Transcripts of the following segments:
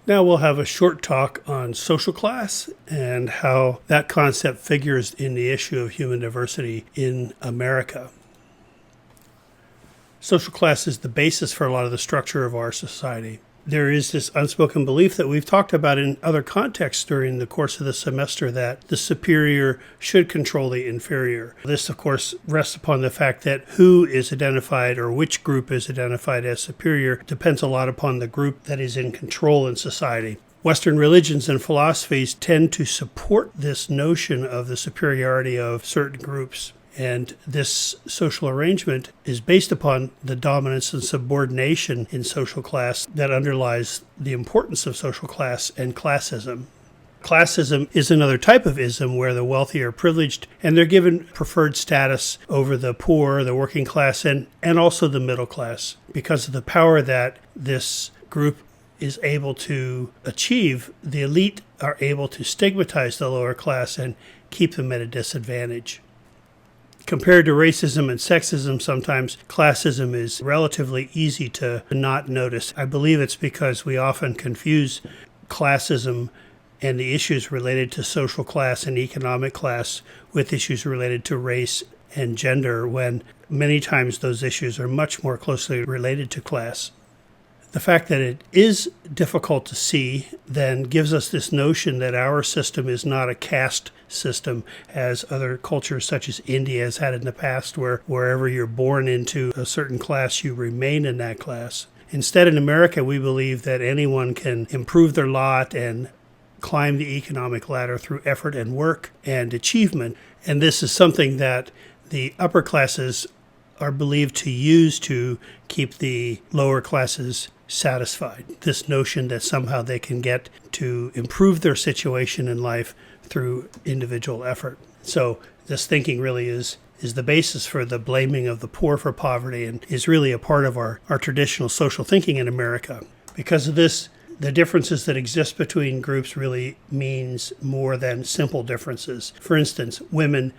Now we'll have a short talk on social class and how that concept figures in the issue of human diversity in America. Social class is the basis for a lot of the structure of our society. There is this unspoken belief that we've talked about in other contexts during the course of the semester that the superior should control the inferior. This, of course, rests upon the fact that who is identified or which group is identified as superior depends a lot upon the group that is in control in society. Western religions and philosophies tend to support this notion of the superiority of certain groups. And this social arrangement is based upon the dominance and subordination in social class that underlies the importance of social class and classism. Classism is another type of ism where the wealthy are privileged and they're given preferred status over the poor, the working class, and also the middle class because of the power that this group is able to achieve. The elite are able to stigmatize the lower class and keep them at a disadvantage. Compared to racism and sexism, sometimes classism is relatively easy to not notice. I believe it's because we often confuse classism and the issues related to social class and economic class with issues related to race and gender, when many times those issues are much more closely related to class. The fact that it is difficult to see then gives us this notion that our system is not a caste system, as other cultures such as India has had in the past, where wherever you're born into a certain class, you remain in that class. Instead, in America, we believe that anyone can improve their lot and climb the economic ladder through effort and work and achievement. And this is something that the upper classes are believed to use to keep the lower classes satisfied. This notion that somehow they can get to improve their situation in life through individual effort. So this thinking really is the basis for the blaming of the poor for poverty and is really a part of our traditional social thinking in America. Because of this, the differences that exist between groups really means more than simple differences. For instance, women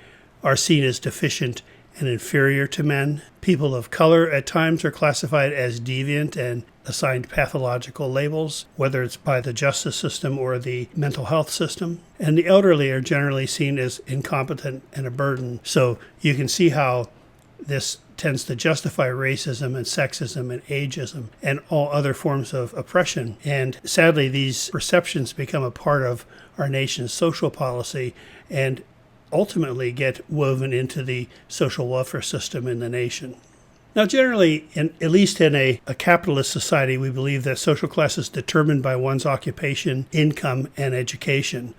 are seen as deficient and inferior to men. People of color at times are classified as deviant and assigned pathological labels, whether it's by the justice system or the mental health system. And the elderly are generally seen as incompetent and a burden. So you can see how this tends to justify racism and sexism and ageism and all other forms of oppression. And sadly, these perceptions become a part of our nation's social policy and ultimately get woven into the social welfare system in the nation. Now, generally, at least in a capitalist society, we believe that social class is determined by one's occupation, income, and education.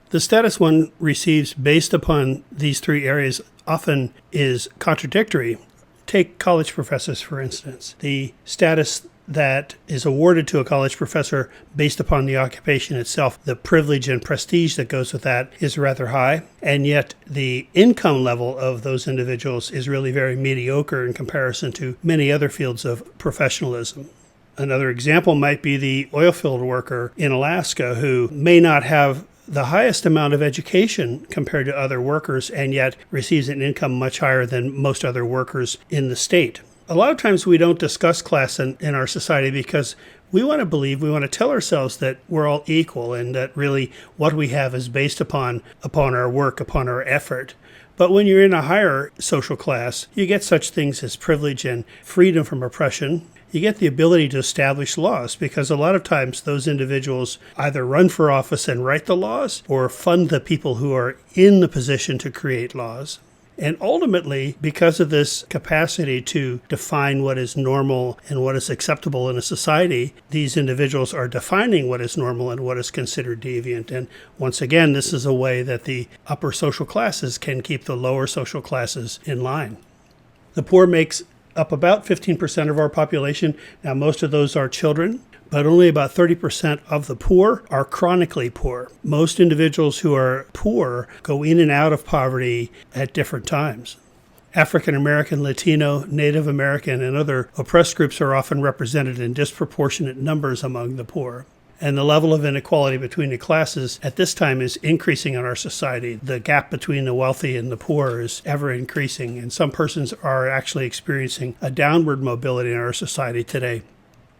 The status one receives based upon these three areas often is contradictory. Take college professors, for instance. The status that is awarded to a college professor based upon the occupation itself, the privilege and prestige that goes with that is rather high, and yet the income level of those individuals is really very mediocre in comparison to many other fields of professionalism. Another example might be the oil field worker in Alaska who may not have the highest amount of education compared to other workers and yet receives an income much higher than most other workers in the state. A lot of times we don't discuss class in our society because we want to tell ourselves that we're all equal and that really what we have is based upon our work, upon our effort. But when you're in a higher social class, you get such things as privilege and freedom from oppression. You get the ability to establish laws because a lot of times those individuals either run for office and write the laws or fund the people who are in the position to create laws. And ultimately, because of this capacity to define what is normal and what is acceptable in a society, these individuals are defining what is normal and what is considered deviant. And once again, this is a way that the upper social classes can keep the lower social classes in line. The poor makes up about 15% of our population. Now, most of those are children, but only about 30% of the poor are chronically poor. Most individuals who are poor go in and out of poverty at different times. African American, Latino, Native American, and other oppressed groups are often represented in disproportionate numbers among the poor. And the level of inequality between the classes at this time is increasing in our society. The gap between the wealthy and the poor is ever increasing, and some persons are actually experiencing a downward mobility in our society today.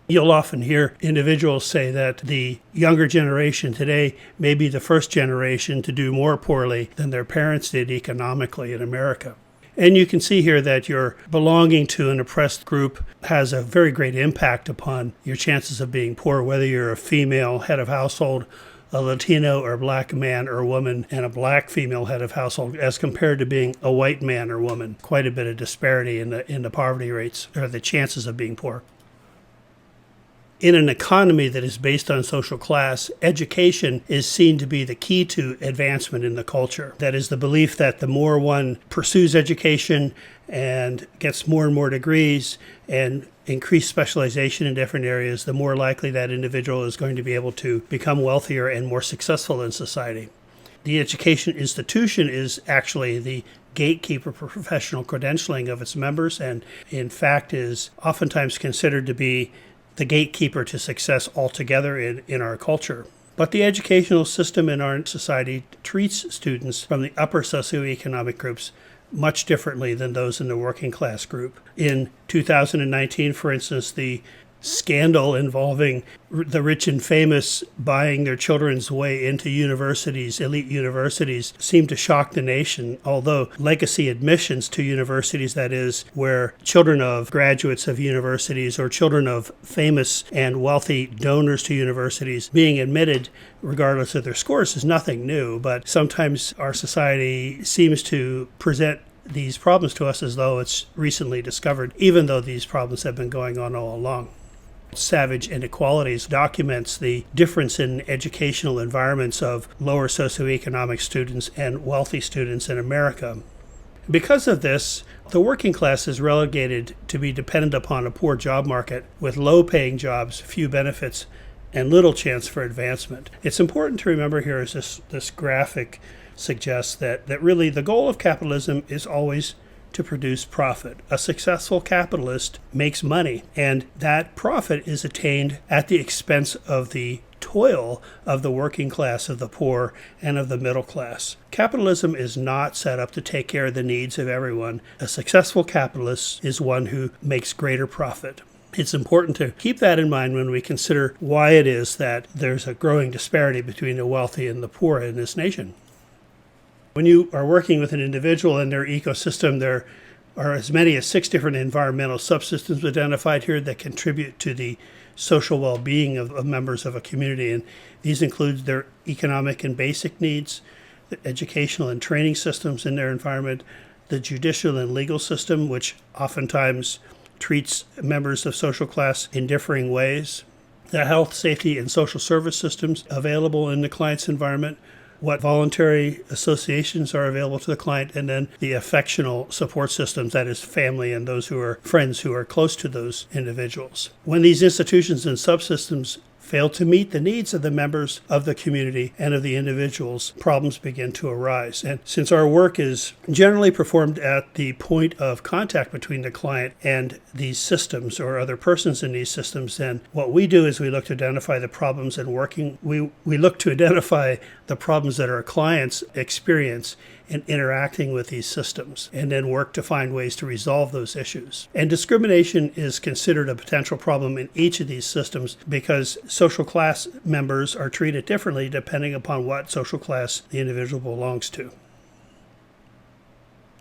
You'll often hear individuals say that the younger generation today may be the first generation to do more poorly than their parents did economically in America. And you can see here that your belonging to an oppressed group has a very great impact upon your chances of being poor, whether you're a female head of household, a Latino or black man or woman, and a black female head of household, as compared to being a white man or woman. Quite a bit of disparity in the poverty rates, or the chances of being poor. In an economy that is based on social class, education is seen to be the key to advancement in the culture. That is the belief that the more one pursues education and gets more and more degrees and increased specialization in different areas, the more likely that individual is going to be able to become wealthier and more successful in society. The education institution is actually the gatekeeper for professional credentialing of its members, and in fact is oftentimes considered to be the gatekeeper to success altogether in our culture. But the educational system in our society treats students from the upper socioeconomic groups much differently than those in the working class group. In 2019, for instance, the scandal involving the rich and famous buying their children's way into universities, elite universities, seemed to shock the nation, although legacy admissions to universities, that is, where children of graduates of universities or children of famous and wealthy donors to universities being admitted regardless of their scores, is nothing new. But sometimes our society seems to present these problems to us as though it's recently discovered, even though these problems have been going on all along. Savage Inequalities documents the difference in educational environments of lower socioeconomic students and wealthy students in America. Because of this, the working class is relegated to be dependent upon a poor job market with low-paying jobs, few benefits, and little chance for advancement. It's important to remember here, as this graphic suggests, that really the goal of capitalism is always to produce profit. A successful capitalist makes money, and that profit is attained at the expense of the toil of the working class, of the poor, and of the middle class. Capitalism is not set up to take care of the needs of everyone. A successful capitalist is one who makes greater profit. It's important to keep that in mind when we consider why it is that there's a growing disparity between the wealthy and the poor in this nation. When you are working with an individual in their ecosystem, there are as many as 6 different environmental subsystems identified here that contribute to the social well-being of members of a community. And these include their economic and basic needs, the educational and training systems in their environment, the judicial and legal system, which oftentimes treats members of social class in differing ways, the health, safety, and social service systems available in the client's environment, what voluntary associations are available to the client, and then the affectional support systems, that is family and those who are friends who are close to those individuals. When these institutions and subsystems fail to meet the needs of the members of the community and of the individuals, problems begin to arise. And since our work is generally performed at the point of contact between the client and these systems or other persons in these systems, then what we do is we look to identify the problems and we look to identify the problems that our clients experience in interacting with these systems, and then work to find ways to resolve those issues. And discrimination is considered a potential problem in each of these systems because social class members are treated differently depending upon what social class the individual belongs to.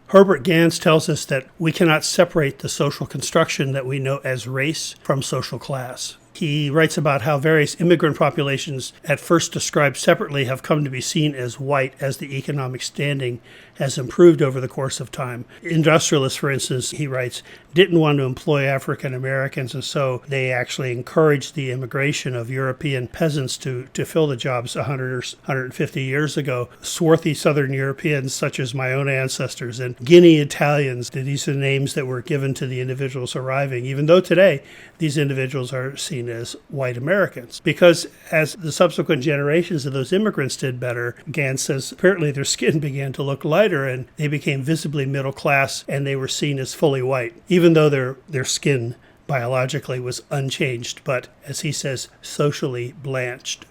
Herbert Gans tells us that we cannot separate the social construction that we know as race from social class. He writes about how various immigrant populations, at first described separately, have come to be seen as white as the economic standing has improved over the course of time. Industrialists, for instance, he writes, didn't want to employ African Americans, and so they actually encouraged the immigration of European peasants to fill the jobs 100 or 150 years ago. Swarthy Southern Europeans, such as my own ancestors, and Guinea Italians, these are the names that were given to the individuals arriving, even though today these individuals are seen as white Americans. Because as the subsequent generations of those immigrants did better, Gans says, apparently their skin began to look lighter and they became visibly middle class and they were seen as fully white, even though their skin biologically was unchanged, but as he says, socially blanched.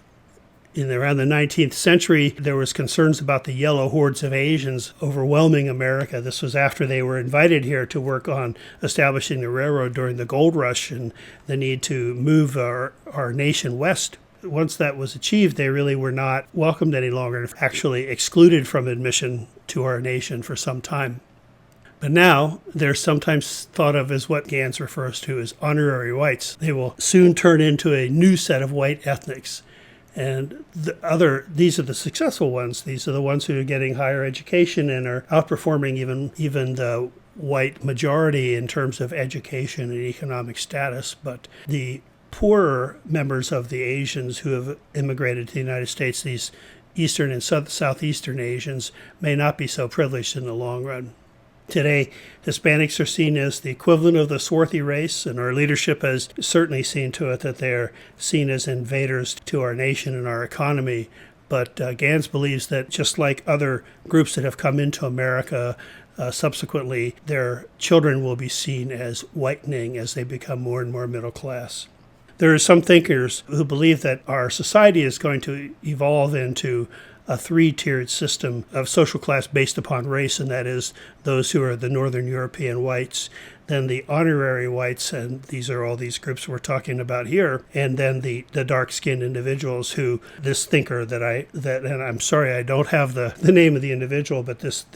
In around the 19th century, there was concerns about the yellow hordes of Asians overwhelming America. This was after they were invited here to work on establishing the railroad during the gold rush and the need to move our nation west. Once that was achieved, they really were not welcomed any longer, actually excluded from admission to our nation for some time. But now they're sometimes thought of as what Gans refers to as honorary whites. They will soon turn into a new set of white ethnics. And these are the successful ones. These are the ones who are getting higher education and are outperforming even the white majority in terms of education and economic status. But the poorer members of the Asians who have immigrated to the United States, these Eastern and Southeastern Asians, may not be so privileged in the long run. Today, Hispanics are seen as the equivalent of the swarthy race, and our leadership has certainly seen to it that they are seen as invaders to our nation and our economy. But Gans believes that just like other groups that have come into America, subsequently, their children will be seen as whitening as they become more and more middle class. There are some thinkers who believe that our society is going to evolve into a three-tiered system of social class based upon race, and that is those who are the Northern European whites, then the honorary whites, and these are all these groups we're talking about here, and then the dark-skinned individuals who this thinker and I'm sorry I don't have the name of the individual, but this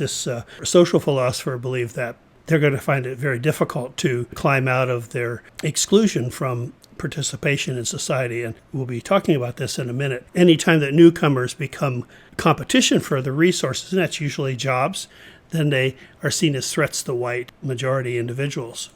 social philosopher believed that they're going to find it very difficult to climb out of their exclusion from participation in society, and we'll be talking about this in a minute. Anytime that newcomers become competition for the resources, and that's usually jobs, then they are seen as threats to white majority individuals.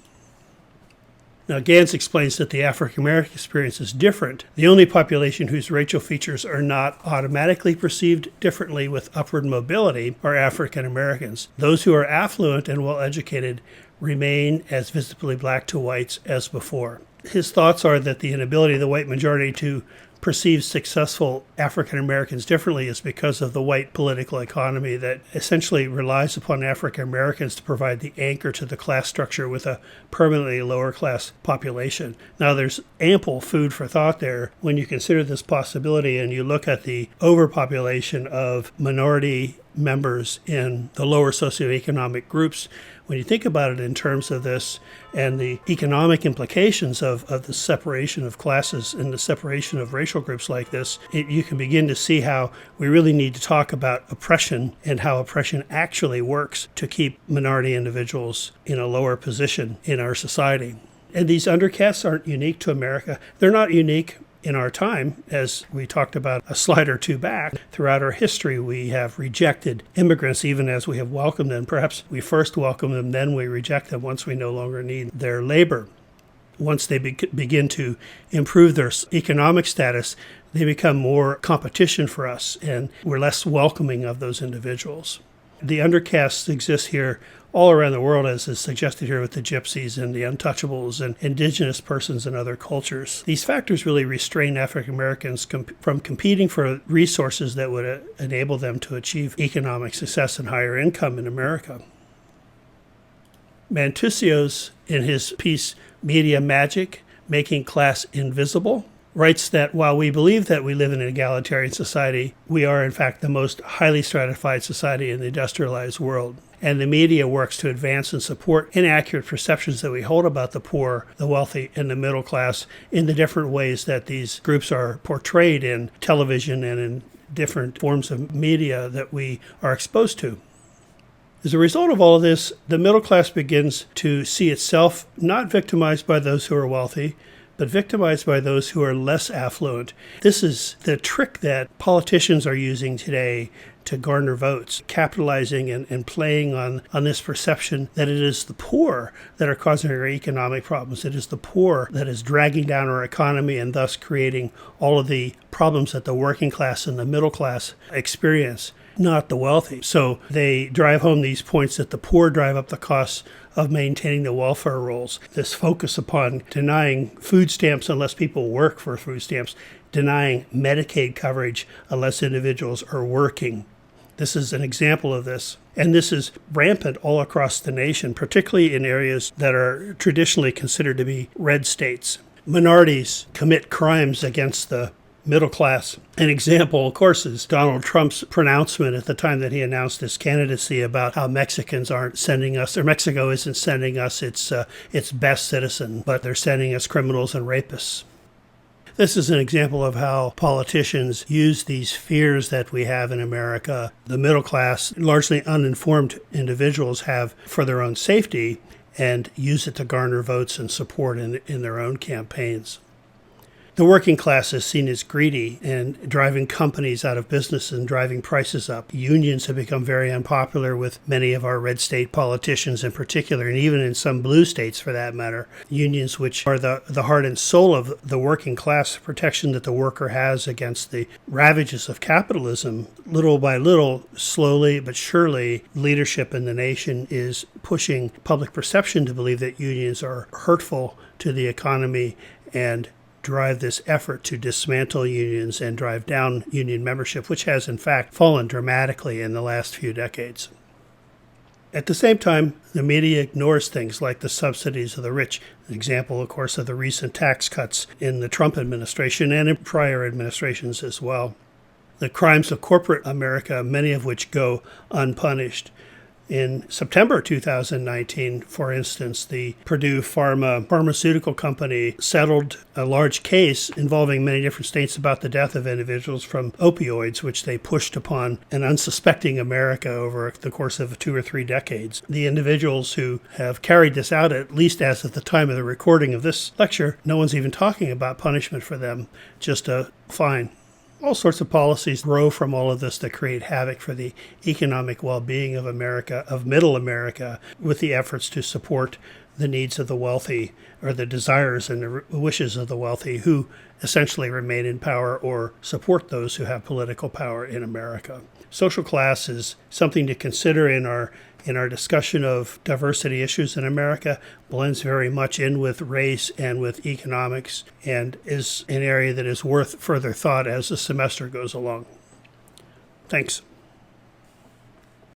Now, Gans explains that the African American experience is different. The only population whose racial features are not automatically perceived differently with upward mobility are African Americans. Those who are affluent and well educated remain as visibly black to whites as before. His thoughts are that the inability of the white majority to perceive successful African Americans differently is because of the white political economy that essentially relies upon African Americans to provide the anchor to the class structure with a permanently lower class population. Now, there's ample food for thought there when you consider this possibility and you look at the overpopulation of minority members in the lower socioeconomic groups. When you think about it in terms of this and the economic implications of the separation of classes and the separation of racial groups like this, you can begin to see how we really need to talk about oppression and how oppression actually works to keep minority individuals in a lower position in our society. And these undercastes aren't unique to America. They're not unique in our time, as we talked about a slide or two back. Throughout our history, we have rejected immigrants even as we have welcomed them. Perhaps we first welcome them, then we reject them once we no longer need their labor. Once they begin to improve their economic status, they become more competition for us, and we're less welcoming of those individuals. The undercastes exist here all around the world, as is suggested here with the gypsies and the untouchables and indigenous persons and other cultures. These factors really restrain African Americans from competing for resources that would enable them to achieve economic success and higher income in America. Mantusios, in his piece Media Magic, Making Class Invisible, writes that while we believe that we live in an egalitarian society, we are in fact the most highly stratified society in the industrialized world. And the media works to advance and support inaccurate perceptions that we hold about the poor, the wealthy, and the middle class in the different ways that these groups are portrayed in television and in different forms of media that we are exposed to. As a result of all of this, the middle class begins to see itself not victimized by those who are wealthy, but victimized by those who are less affluent. This is the trick that politicians are using today to garner votes, capitalizing and playing on this perception that it is the poor that are causing our economic problems. It is the poor that is dragging down our economy and thus creating all of the problems that the working class and the middle class experience, not the wealthy. So they drive home these points that the poor drive up the costs of maintaining the welfare rolls. This focus upon denying food stamps unless people work for food stamps, denying Medicaid coverage unless individuals are working. This is an example of this. And this is rampant all across the nation, particularly in areas that are traditionally considered to be red states. Minorities commit crimes against the middle class. An example, of course, is Donald Trump's pronouncement at the time that he announced his candidacy about how Mexicans aren't sending us, or Mexico isn't sending us its best citizen, but they're sending us criminals and rapists. This is an example of how politicians use these fears that we have in America, the middle class, largely uninformed individuals have for their own safety, and use it to garner votes and support in their own campaigns. The working class is seen as greedy and driving companies out of business and driving prices up. Unions have become very unpopular with many of our red state politicians in particular, and even in some blue states for that matter. Unions, which are the heart and soul of the working class, protection that the worker has against the ravages of capitalism. Little by little, slowly but surely, leadership in the nation is pushing public perception to believe that unions are hurtful to the economy and drive this effort to dismantle unions and drive down union membership, which has in fact fallen dramatically in the last few decades. At the same time, the media ignores things like the subsidies of the rich, an example, of course, of the recent tax cuts in the Trump administration and in prior administrations as well. The crimes of corporate America, many of which go unpunished. In September 2019, for instance, the Purdue pharmaceutical company settled a large case involving many different states about the death of individuals from opioids, which they pushed upon an unsuspecting America over the course of 2 or 3 decades. The individuals who have carried this out, at least as of the time of the recording of this lecture, no one's even talking about punishment for them, just a fine. All sorts of policies grow from all of this that create havoc for the economic well-being of America, of middle America, with the efforts to support the needs of the wealthy, or the desires and the wishes of the wealthy, who essentially remain in power or support those who have political power in America. Social class is something to consider in our discussion of diversity issues in America, blends very much in with race and with economics, and is an area that is worth further thought as the semester goes along. Thanks.